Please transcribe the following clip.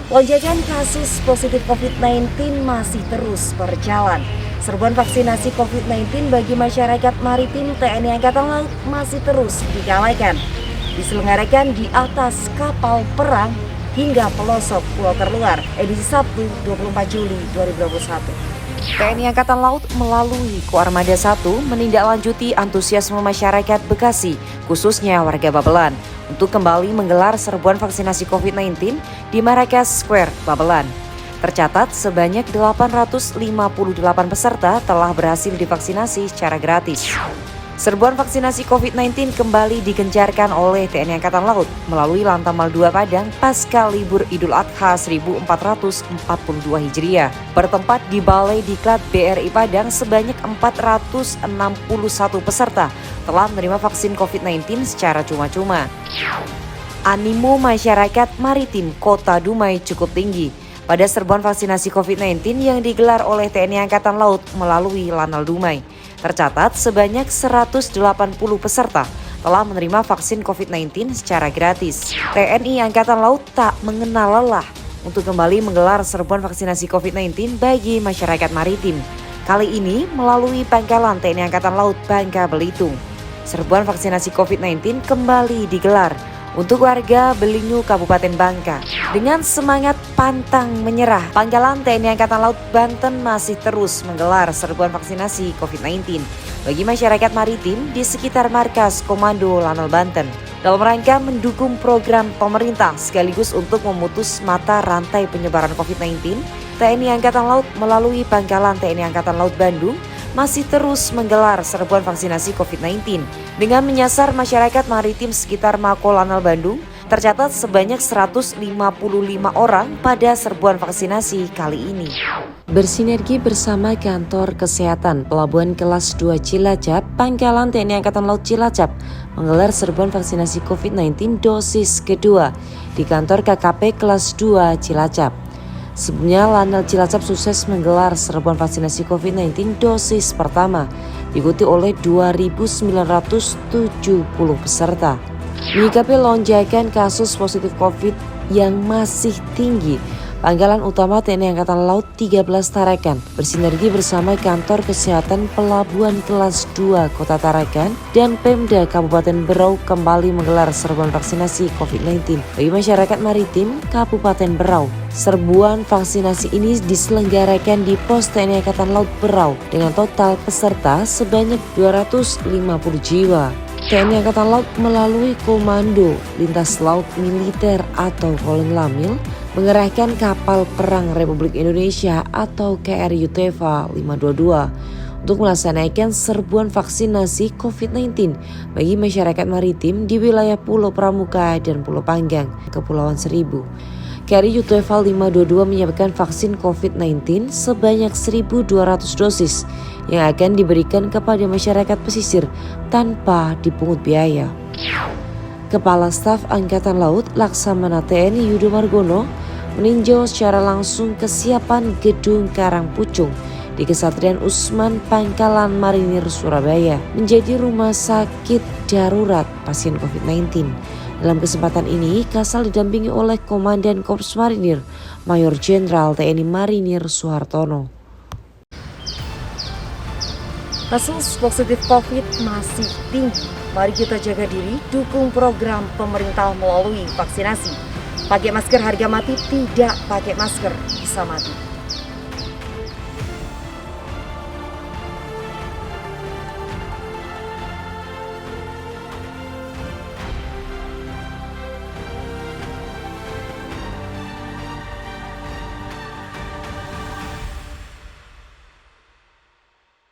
Lonjakan kasus positif COVID-19 masih terus berjalan. Serbuan vaksinasi COVID-19 bagi masyarakat maritim TNI Angkatan Laut masih terus digalakkan. Diselenggarakan di atas kapal perang hingga pelosok pulau terluar, edisi Sabtu 24 Juli 2021. TNI Angkatan Laut melalui Koarmada 1 menindaklanjuti antusiasme masyarakat Bekasi, khususnya warga Babelan, untuk kembali menggelar serbuan vaksinasi COVID-19 di Marrakas Square, Babelan. Tercatat sebanyak 858 peserta telah berhasil divaksinasi secara gratis. Serbuan vaksinasi COVID-19 kembali digencarkan oleh TNI Angkatan Laut melalui Lantamal 2 Padang pasca libur Idul Adha 1442 Hijriah. Bertempat di Balai Diklat BRI Padang, sebanyak 461 peserta telah menerima vaksin COVID-19 secara cuma-cuma. Animo masyarakat maritim Kota Dumai cukup tinggi pada serbuan vaksinasi COVID-19 yang digelar oleh TNI Angkatan Laut melalui Lanal Dumai. Tercatat sebanyak 180 peserta telah menerima vaksin COVID-19 secara gratis. TNI Angkatan Laut tak mengenal lelah untuk kembali menggelar serbuan vaksinasi COVID-19 bagi masyarakat maritim. Kali ini melalui Pangkalan TNI Angkatan Laut Bangka Belitung. Serbuan vaksinasi COVID-19 kembali digelar untuk warga Belingu Kabupaten Bangka. Dengan semangat pantang menyerah, Pangkalan TNI Angkatan Laut Banten masih terus menggelar serbuan vaksinasi COVID-19 bagi masyarakat maritim di sekitar markas Komando Lanal Banten. Dalam rangka mendukung program pemerintah sekaligus untuk memutus mata rantai penyebaran COVID-19, TNI Angkatan Laut melalui Pangkalan TNI Angkatan Laut Bandung masih terus menggelar serbuan vaksinasi COVID-19 dengan menyasar masyarakat maritim sekitar Mako Lanal Bandung. Tercatat sebanyak 155 orang pada serbuan vaksinasi kali ini. Bersinergi bersama Kantor Kesehatan Pelabuhan Kelas 2 Cilacap, Pangkalan TNI Angkatan Laut Cilacap menggelar serbuan vaksinasi COVID-19 dosis kedua di kantor KKP Kelas 2 Cilacap. Sebelumnya, Lanal Cilacap sukses menggelar serbuan vaksinasi COVID-19 dosis pertama, diikuti oleh 2.970 peserta. Menyikapi lonjakan kasus positif COVID yang masih tinggi, Pangkalan Utama TNI Angkatan Laut 13 Tarakan bersinergi bersama Kantor Kesehatan Pelabuhan Kelas 2 Kota Tarakan dan Pemda Kabupaten Berau kembali menggelar serbuan vaksinasi COVID-19 bagi masyarakat maritim Kabupaten Berau. Serbuan vaksinasi ini diselenggarakan di Pos TNI Angkatan Laut Berau dengan total peserta sebanyak 250 jiwa. TNI Angkatan Laut melalui Komando Lintas Laut Militer atau Kolin Lamil mengerahkan kapal perang Republik Indonesia atau KRI Yutefa 522 untuk melaksanakan serbuan vaksinasi COVID-19 bagi masyarakat maritim di wilayah Pulau Pramuka dan Pulau Panggang, Kepulauan Seribu. KRI Yutefa 522 menyiapkan vaksin COVID-19 sebanyak 1.200 dosis yang akan diberikan kepada masyarakat pesisir tanpa dipungut biaya. Kepala Staf Angkatan Laut Laksamana TNI Yudo Margono meninjau secara langsung kesiapan Gedung Karangpucung di Kesatrian Usman Pangkalan Marinir Surabaya menjadi rumah sakit darurat pasien COVID-19. Dalam kesempatan ini, Kasal didampingi oleh Komandan Korps Marinir Mayor Jenderal TNI Marinir Suhartono. Kasus positif COVID masih tinggi. Mari kita jaga diri, dukung program pemerintah melalui vaksinasi. Pakai masker harga mati, tidak pakai masker bisa mati.